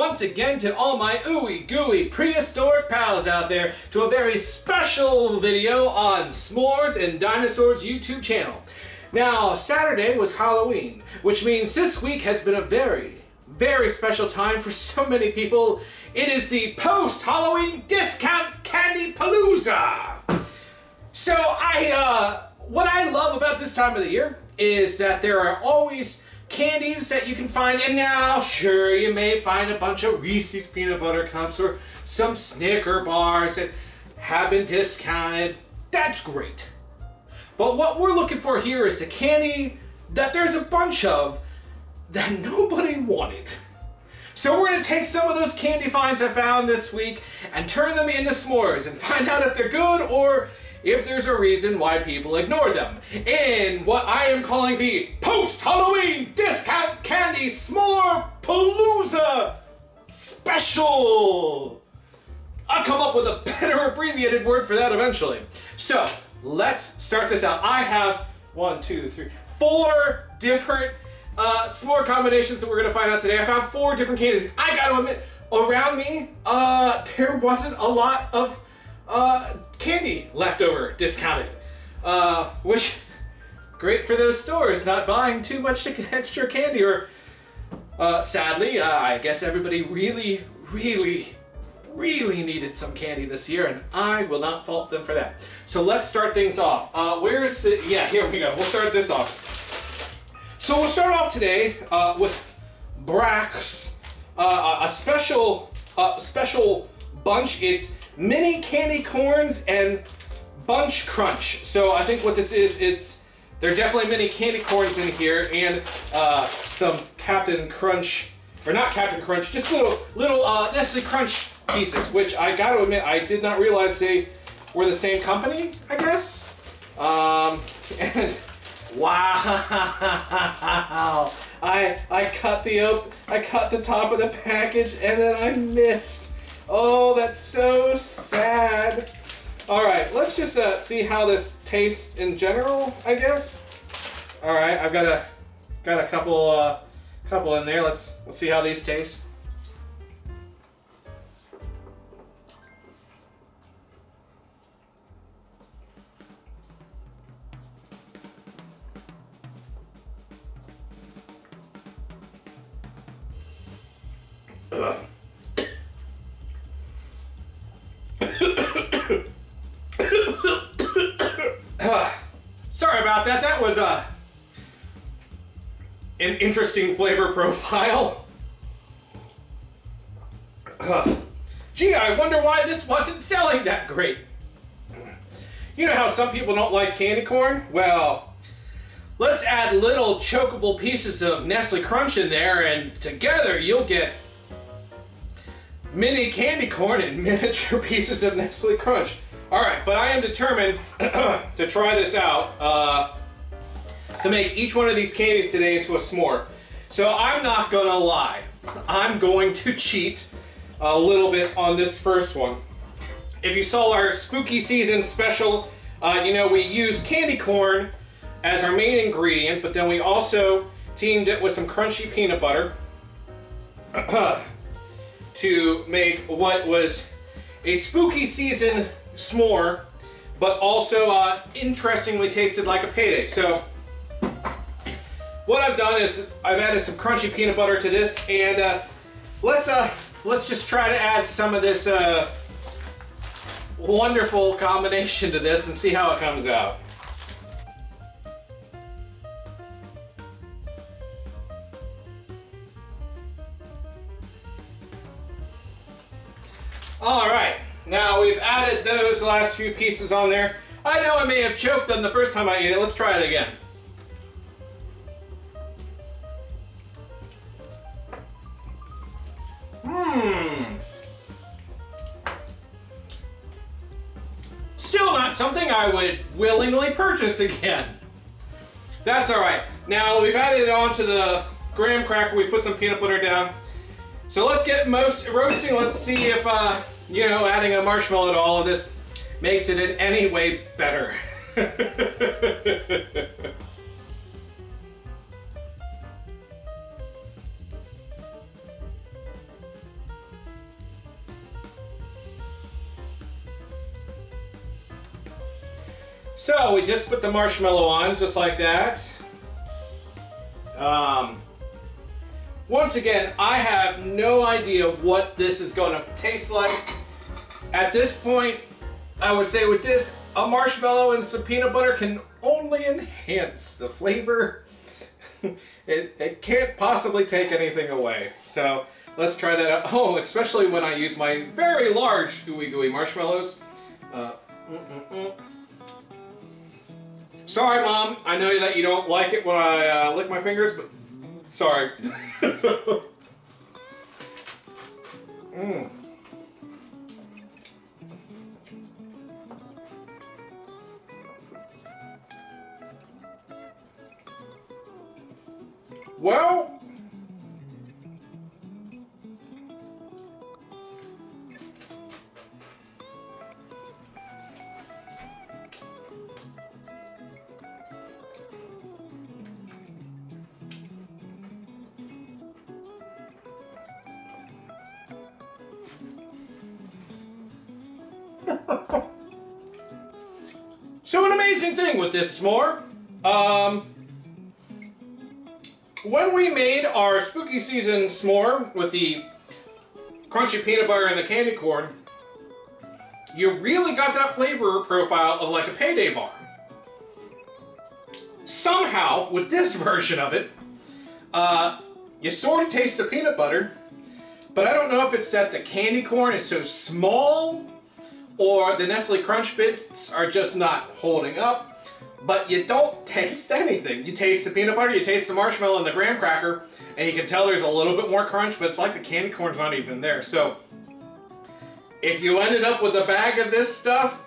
once again to all my ooey gooey prehistoric pals out there to a very special video on S'mores and Dinosaurs YouTube channel. Now, Saturday was Halloween, which means this week has been a very, very special time for so many people. It is the post-Halloween discount candy palooza. So what I love about this time of the year is that there are always candies that you can find, and now, sure, you may find a bunch of Reese's peanut butter cups or some Snicker bars that have been discounted. That's great. But what we're looking for here is the candy that there's a bunch of that nobody wanted. So we're going to take some of those candy finds I found this week and turn them into s'mores and find out if they're good or if there's a reason why people ignored them in what I am calling the post-Halloween discount candy s'more palooza special. I'll come up with a better abbreviated word for that eventually. So let's start this out. I have 4 different s'more combinations that we're gonna find out today. I found 4 different candies. I gotta admit, around me, there wasn't a lot of candy left over, discounted, which great for those stores not buying too much extra candy, or sadly, I guess everybody really needed some candy this year, and I will not fault them for that. So let's start things off. Where is it? Yeah, here we go. We'll start this off. So we'll start off today with Brach's a special bunch. It's mini candy corns and bunch crunch. So I think what this is, there are definitely mini candy corns in here, and some Captain Crunch, or not Captain Crunch, just little Nestle Crunch pieces, which I gotta admit I did not realize they were the same company, I guess. And wow, I cut the top of the package and then I missed. Oh, that's so sad. All right, let's just see how this tastes in general, I guess. All right, I've got a couple in there. Let's see how these taste. Sorry about that. That was an interesting flavor profile. Gee, I wonder why this wasn't selling that great. You know how some people don't like candy corn? Well, let's add little chokeable pieces of Nestle Crunch in there, and together you'll get mini candy corn and miniature pieces of Nestle Crunch. All right, but I am determined to try this out, to make each one of these candies today into a s'more. So I'm not gonna lie, I'm going to cheat a little bit on this first one. If you saw our spooky season special, you know we used candy corn as our main ingredient, but then we also teamed it with some crunchy peanut butter to make what was a spooky season s'more, but also interestingly tasted like a payday. So what I've done is I've added some crunchy peanut butter to this, and let's just try to add some of this wonderful combination to this and see how it comes out. All right, now we've added those last few pieces on there. I know I may have choked them the first time I ate it. Let's try it again. Still not something I would willingly purchase again. That's all right. Now we've added it onto the graham cracker. We put some peanut butter down. So let's get roasting. Let's see if, you know, adding a marshmallow to all of this makes it in any way better. So we just put the marshmallow on, just like that. Once again, I have no idea what this is going to taste like. At this point, I would say with this, a marshmallow and some peanut butter can only enhance the flavor. It can't possibly take anything away. So let's try that out. Oh, especially when I use my very large Ooey Gooey marshmallows. Sorry, Mom. I know that you don't like it when I lick my fingers, but sorry. Well, so an amazing thing with this s'more. When we made our spooky season s'more with the crunchy peanut butter and the candy corn, you really got that flavor profile of like a Payday bar. Somehow, with this version of it, you sort of taste the peanut butter, but I don't know if it's that the candy corn is so small or the Nestle Crunch Bits are just not holding up. But you don't taste anything. You taste the peanut butter, you taste the marshmallow and the graham cracker, and you can tell there's a little bit more crunch, but it's like the candy corn's not even there. So, if you ended up with a bag of this stuff,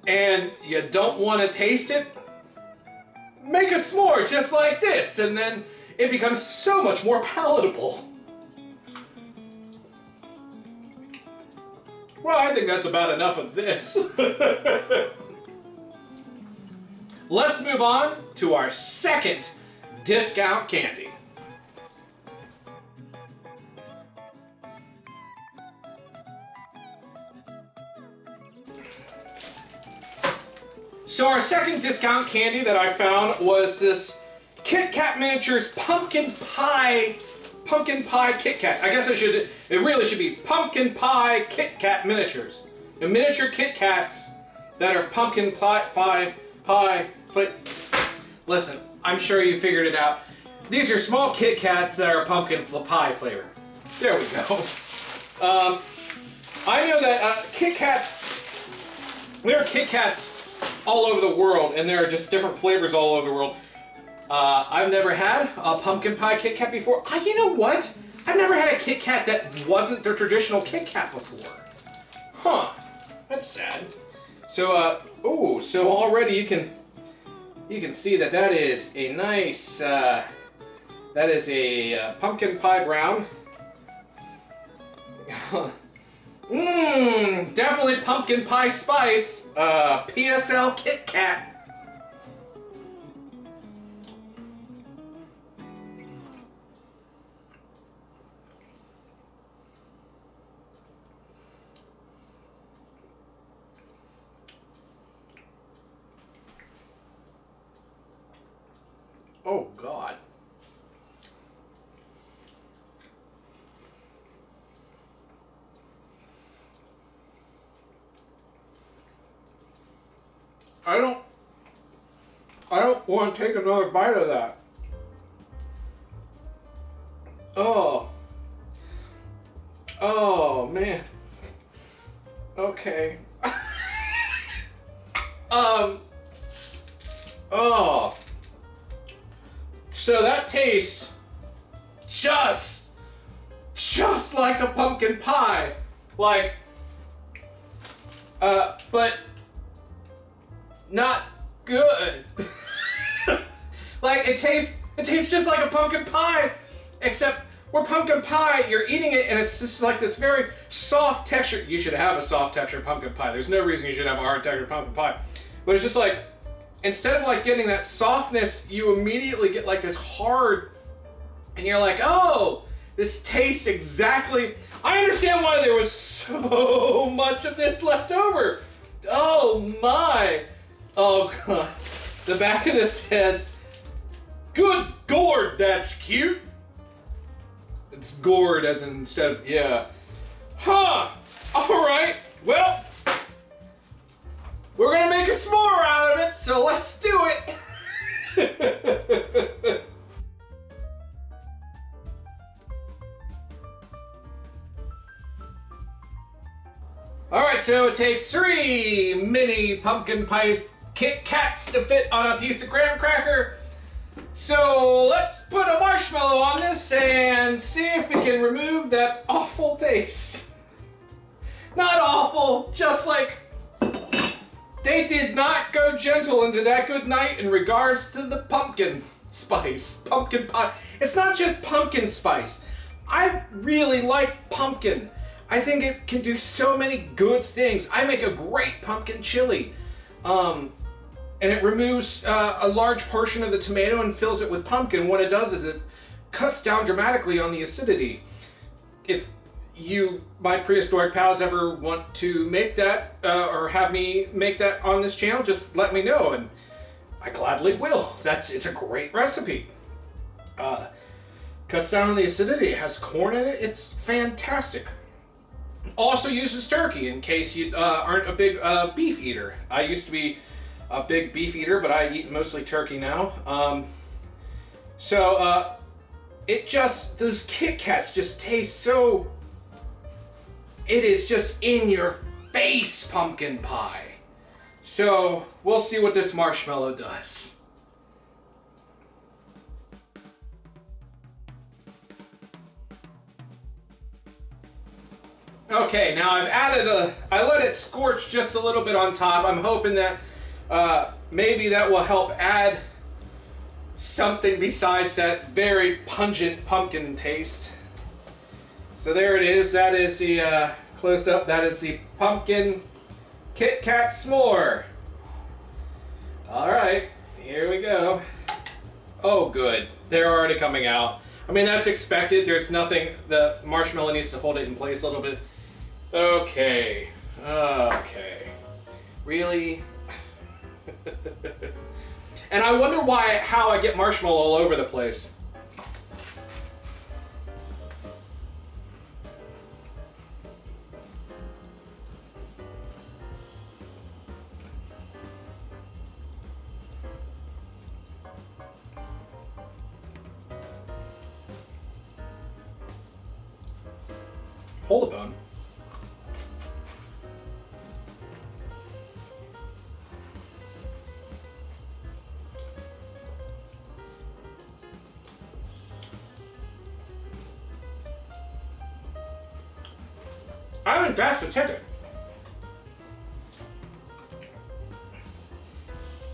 and you don't want to taste it, make a s'more just like this, and then it becomes so much more palatable. Well, I think that's about enough of this. Let's move on to our second discount candy. So our second discount candy that I found was this Kit Kat Miniatures Pumpkin Pie Kit Kats. I guess it really should be Pumpkin Pie Kit Kat Miniatures. The miniature Kit Kats that are pumpkin pie. Listen, I'm sure you figured it out. These are small Kit Kats that are pumpkin pie flavor. There we go. I know that Kit Kats, there are Kit Kats all over the world, and there are just different flavors all over the world. I've never had a pumpkin pie Kit Kat before. You know what? I've never had a Kit Kat that wasn't their traditional Kit Kat before. Huh. That's sad. So, so already you can see that is a nice, that is a pumpkin pie brown. Definitely pumpkin pie spice. PSL Kit Kat. Oh, God. I don't want to take another bite of that. Oh. Oh, man. Okay. Oh. So that tastes just like a pumpkin pie. Like, but not good. Like, it tastes just like a pumpkin pie, except where pumpkin pie, you're eating it and it's just like this very soft texture. You should have a soft textured pumpkin pie. There's no reason you should have a hard textured pumpkin pie. But it's just like, instead of like getting that softness, you immediately get like this hard, and you're like, oh, this tastes exactly. I understand why there was so much of this left over. Oh my. Oh god. The back of this says, "Good gourd, that's cute." It's gourd as in instead of, yeah. Huh. Alright. Well, we're gonna make a s'more out of it, so let's do it. Alright, so it takes 3 mini pumpkin pie Kit Kats to fit on a piece of graham cracker. So let's put a marshmallow on this and see if we can remove that awful taste. Not awful, just like they did not go gentle into that good night in regards to the pumpkin spice, pumpkin pie. It's not just pumpkin spice. I really like pumpkin. I think it can do so many good things. I make a great pumpkin chili. And it removes a large portion of the tomato and fills it with pumpkin. What it does is it cuts down dramatically on the acidity. If you, my prehistoric pals, ever want to make that or have me make that on this channel, just let me know and I gladly will. It's a great recipe. Cuts down on the acidity. It has corn in it. It's fantastic. Also uses turkey in case you aren't a big beef eater. I used to be a big beef eater, but I eat mostly turkey now. Those Kit Kats just taste so, it is just in your face pumpkin pie. So we'll see what this marshmallow does. Okay, now I've added I let it scorch just a little bit on top. I'm hoping that maybe that will help add something besides that very pungent pumpkin taste. So there it is. That is the close-up. That is the pumpkin Kit Kat s'more. All right, here we go. Oh, good. They're already coming out. I mean, that's expected. There's nothing. The marshmallow needs to hold it in place a little bit. Okay. Okay. Really? And I wonder how I get marshmallow all over the place. Hold the phone. I think that's the ticket.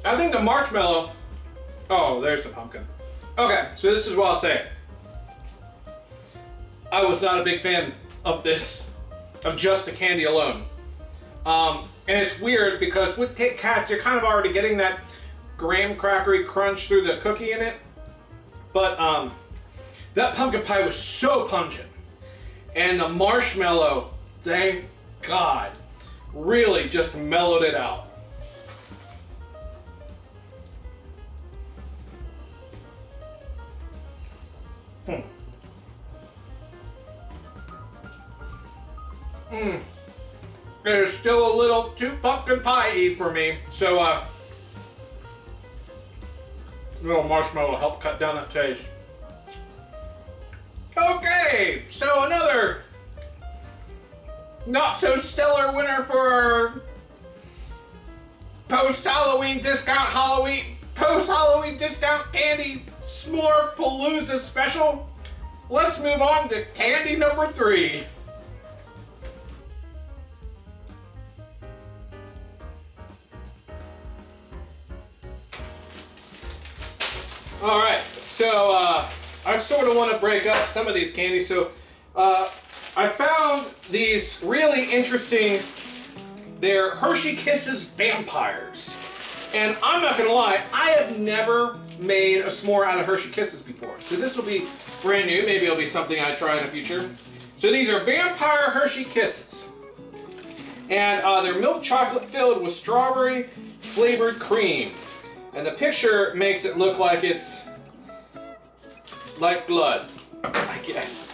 I think the marshmallow. Oh, there's the pumpkin. Okay, so this is what I'll say. I was not a big fan of this, of just the candy alone. And it's weird because with Kit Kats, you're kind of already getting that graham crackery crunch through the cookie in it. But that pumpkin pie was so pungent. And the marshmallow, thank God, really just mellowed it out. It is still a little too pumpkin pie-y for me, so little marshmallow helped cut down that taste. Okay, so another not so stellar winner for our post-Halloween discount candy s'more palooza special. Let's move on to candy number 3. All right, so I sort of want to break up some of these candies. So I found these really interesting, they're Hershey Kisses Vampires. And I'm not gonna lie, I have never made a s'more out of Hershey Kisses before. So this will be brand new, maybe it'll be something I try in the future. So these are Vampire Hershey Kisses. And they're milk chocolate filled with strawberry, flavored cream. And the picture makes it look like it's like blood, I guess.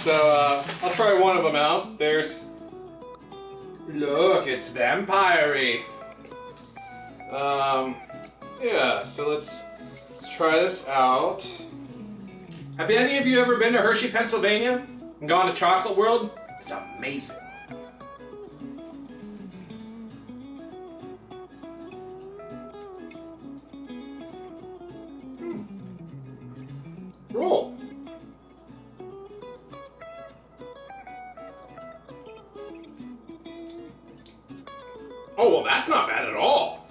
So I'll try one of them out. Look, it's vampire-y. Yeah, so let's try this out. Have any of you ever been to Hershey, Pennsylvania and gone to Chocolate World? It's amazing. Roll. Oh, well, that's not bad at all.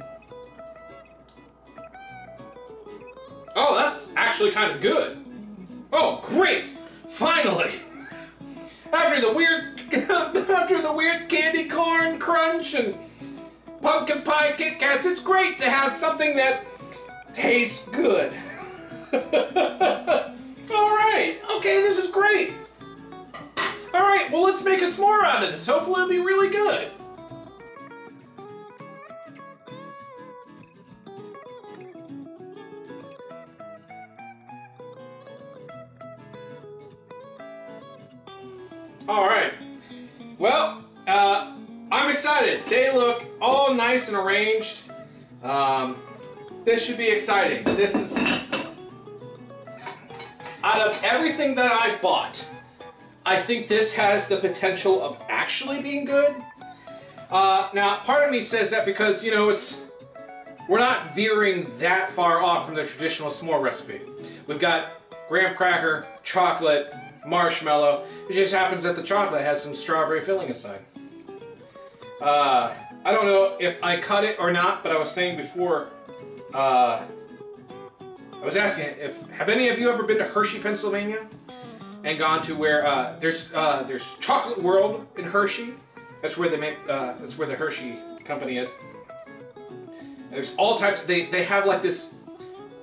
Oh, that's actually kind of good. Oh, great! Finally! After the weird candy corn crunch and pumpkin pie Kit Kats, it's great to have something that tastes good. Alright, okay, this is great. Alright, well, let's make a s'more out of this. Hopefully it'll be really good. Alright, well, I'm excited. They look all nice and arranged. This should be exciting. This is, out of everything that I've bought, I think this has the potential of actually being good. Now, part of me says that because, you know, we're not veering that far off from the traditional s'more recipe. We've got graham cracker, chocolate, marshmallow. It just happens that the chocolate has some strawberry filling inside. I don't know if I cut it or not, but I was saying before, I was asking have any of you ever been to Hershey, Pennsylvania, and gone to where there's Chocolate World in Hershey. That's where they make. That's where the Hershey company is. And there's all types. They have like this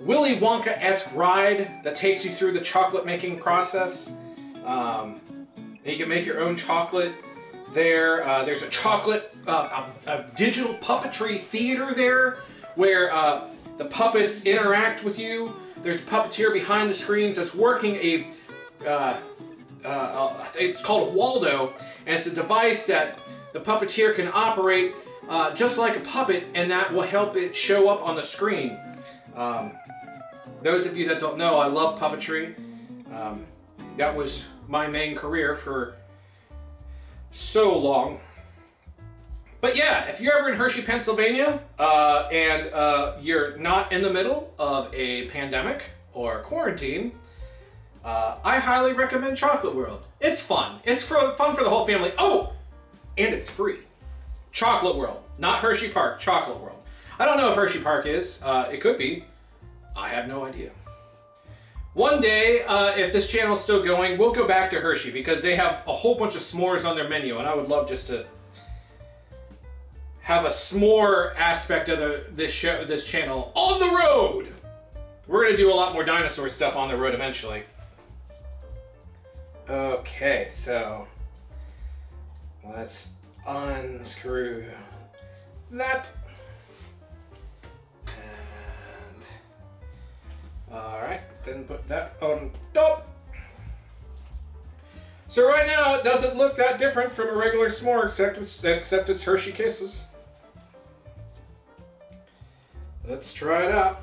Willy Wonka-esque ride that takes you through the chocolate making process. You can make your own chocolate there. There's a chocolate, a digital puppetry theater there where the puppets interact with you. There's a puppeteer behind the screens that's working it's called a Waldo, and it's a device that the puppeteer can operate just like a puppet, and that will help it show up on the screen. Those of you that don't know, I love puppetry. That was my main career for so long. But yeah, if you're ever in Hershey, Pennsylvania, and you're not in the middle of a pandemic or quarantine, I highly recommend Chocolate World. It's fun. It's fun for the whole family. Oh, and it's free. Chocolate World, not Hershey Park, Chocolate World. I don't know if Hershey Park is. It could be. I have no idea. One day, if this channel's still going, we'll go back to Hershey because they have a whole bunch of s'mores on their menu, and I would love just to have a s'more aspect of this channel on the road. We're gonna do a lot more dinosaur stuff on the road eventually. Okay, so let's unscrew that. Alright, then put that on top. So right now it doesn't look that different from a regular s'more except it's Hershey Kisses. Let's try it out.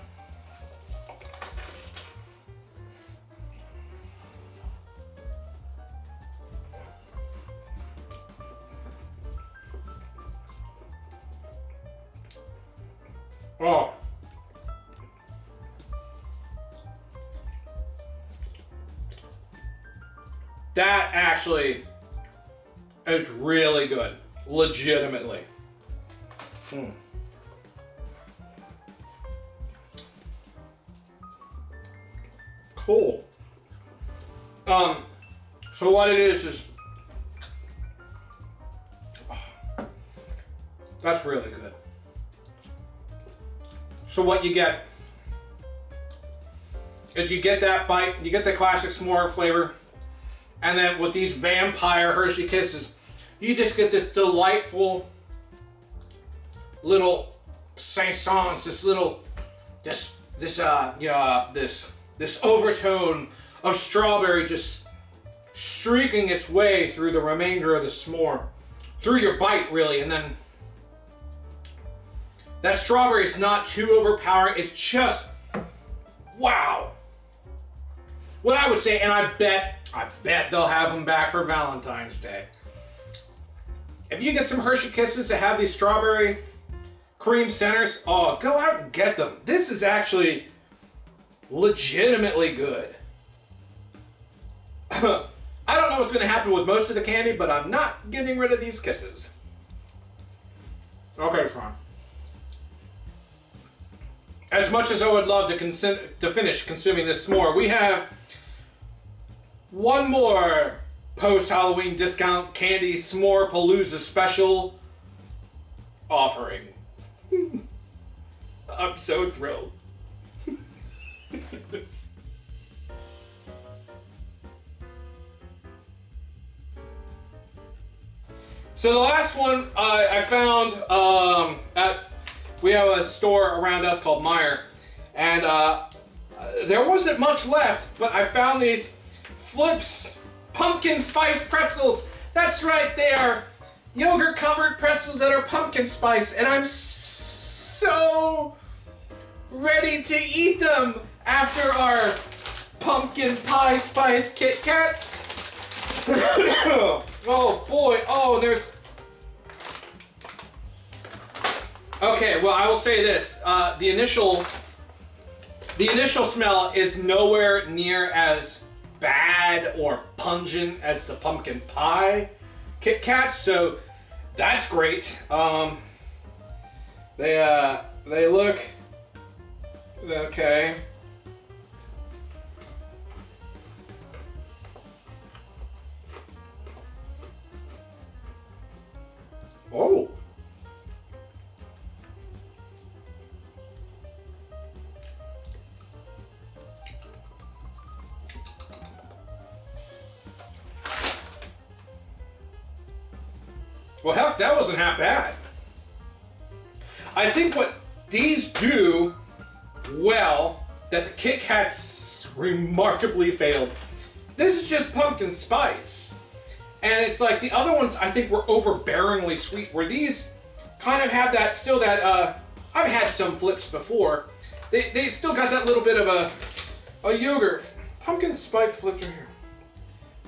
Oh. That actually is really good. Legitimately. Cool. So what it is that's really good. So what you get is you get that bite, you get the classic s'more flavor, and then with these vampire Hershey Kisses, you just get this delightful little saisons, this overtone of strawberry just streaking its way through the remainder of the s'more, through your bite really, and then that strawberry is not too overpowering. It's just wow. What I would say, and I bet they'll have them back for Valentine's Day. If you get some Hershey Kisses that have these strawberry cream centers, oh, go out and get them. This is actually legitimately good. I don't know what's going to happen with most of the candy, but I'm not getting rid of these Kisses. Okay, fine. As much as I would love to finish consuming this s'more, we have one more post-Halloween discount candy s'more palooza special offering. I'm so thrilled. So the last one I found we have a store around us called Meijer, and there wasn't much left, but I found these Flips pumpkin spice pretzels. That's right, they are yogurt covered pretzels that are pumpkin spice, and I'm so ready to eat them after our pumpkin pie spice Kit Kats. Oh boy, oh there's... Okay, well I will say this, the initial smell is nowhere near as bad or pungent as the pumpkin pie Kit Kat, so that's great. They look okay. Oh. Well, heck, that wasn't half bad. I think what these do well that the Kit Kats remarkably failed. This is just pumpkin spice. And it's like the other ones I think were overbearingly sweet, where these kind of have that, still that, I've had some Flips before. They still got that little bit of a yogurt. Pumpkin spice Flips are here.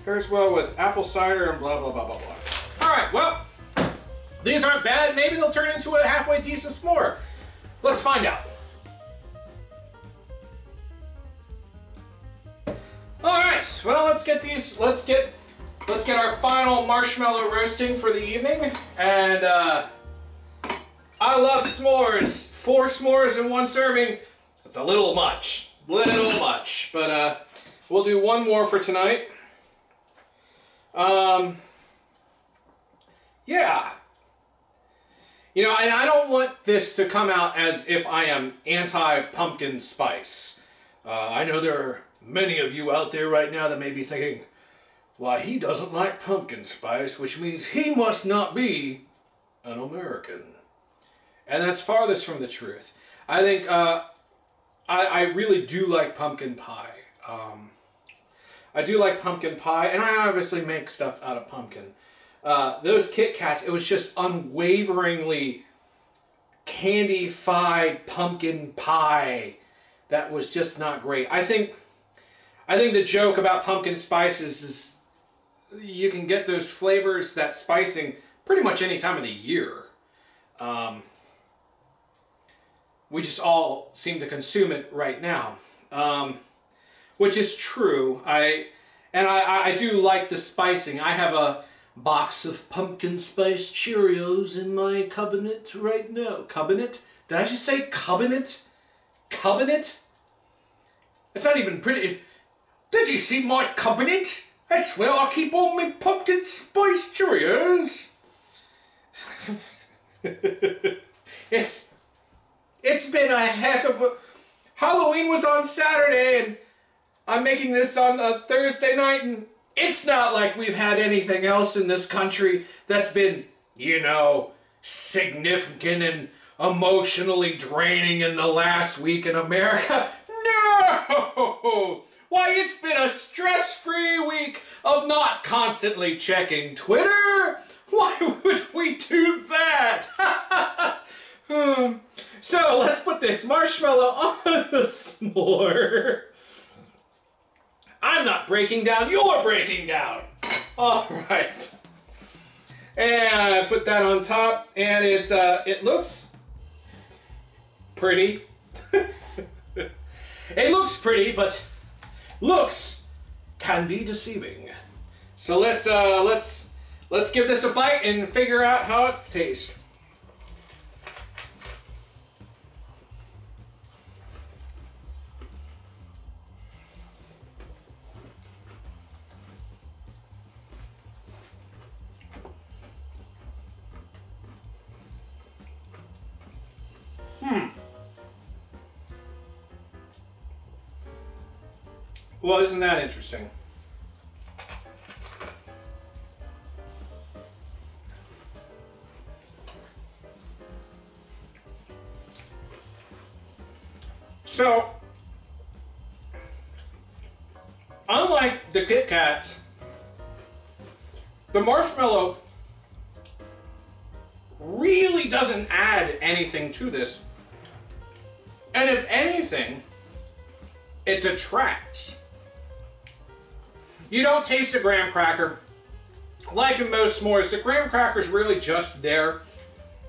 Pairs well with apple cider and blah, blah, blah, blah, blah. All right, well, these aren't bad. Maybe they'll turn into a halfway decent s'more. Let's find out. All right, well, let's get our final marshmallow roasting for the evening. And I love s'mores. 4 s'mores in one serving. It's a little much, but we'll do one more for tonight. Yeah. You know, and I don't want this to come out as if I am anti-pumpkin spice. I know there are many of you out there right now that may be thinking, why, he doesn't like pumpkin spice, which means he must not be an American. And that's farthest from the truth. I think I really do like pumpkin pie. I do like pumpkin pie, and I obviously make stuff out of pumpkin. Those Kit Kats, it was just unwaveringly candy-fied pumpkin pie. That was just not great. I think the joke about pumpkin spices is you can get those flavors, that spicing, pretty much any time of the year. We just all seem to consume it right now, which is true. I do like the spicing. I have a box of pumpkin spice Cheerios in my cabinet right now. Cabinet? Did I just say cabinet? Cabinet? It's not even pretty. Did you see my cabinet? That's where I keep all my pumpkin spice Cheerios. It's been a heck of a... Halloween was on Saturday, and I'm making this on a Thursday night, and it's not like we've had anything else in this country that's been, you know, significant and emotionally draining in the last week in America? No! Why, it's been a stress-free week of not constantly checking Twitter. Why would we do that? So let's put this marshmallow on the s'more. I'm not breaking down, you're breaking down. All right. And put that on top, and it looks pretty. It looks pretty, but looks can be deceiving. So let's give this a bite and figure out how it tastes. Well, isn't that interesting? So, unlike the Kit Kats, the marshmallow really doesn't add anything to this. And if anything, it detracts. You don't taste a graham cracker. Like in most s'mores, the graham cracker is really just there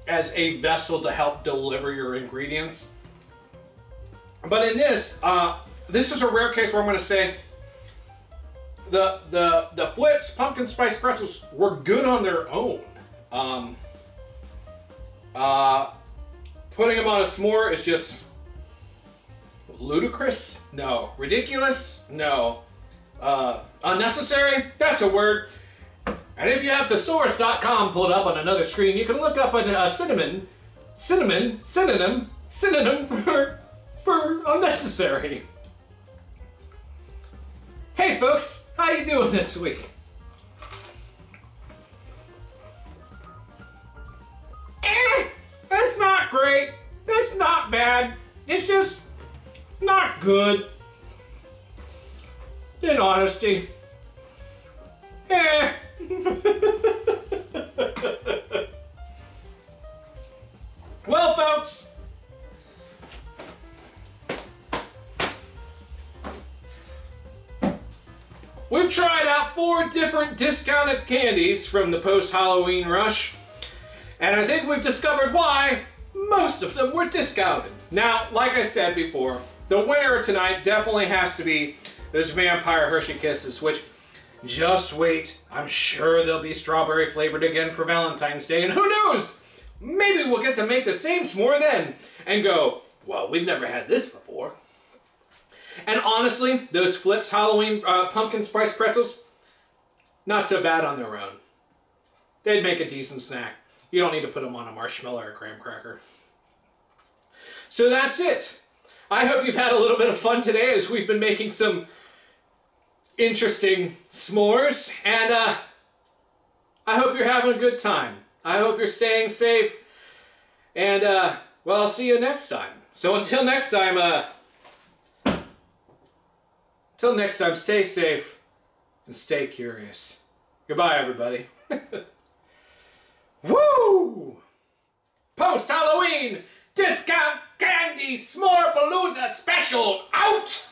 as a vessel to help deliver your ingredients. But in this, this is a rare case where I'm going to say the Flips pumpkin spice pretzels were good on their own. Putting them on a s'more is just ludicrous? No. Ridiculous? No. Unnecessary? That's a word. And if you have thesaurus.com pulled up on another screen, you can look up a synonym for unnecessary. Hey folks, how you doing this week? It's not great. It's not bad. It's just not good. In honesty. Well, folks, we've tried out 4 different discounted candies from the post-Halloween rush, and I think we've discovered why most of them were discounted. Now, like I said before, the winner tonight definitely has to be those Vampire Hershey Kisses, which, just wait, I'm sure they'll be strawberry flavored again for Valentine's Day, and who knows? Maybe we'll get to make the same s'more then and go, well, we've never had this before. And honestly, those Flips Halloween pumpkin spice pretzels, not so bad on their own. They'd make a decent snack. You don't need to put them on a marshmallow or a graham cracker. So that's it. I hope you've had a little bit of fun today as we've been making some interesting s'mores, and I hope you're having a good time. I hope you're staying safe, and well, I'll see you next time. So until next time, stay safe and stay curious. Goodbye, everybody. Woo! Post-Halloween discount candy s'more palooza special out!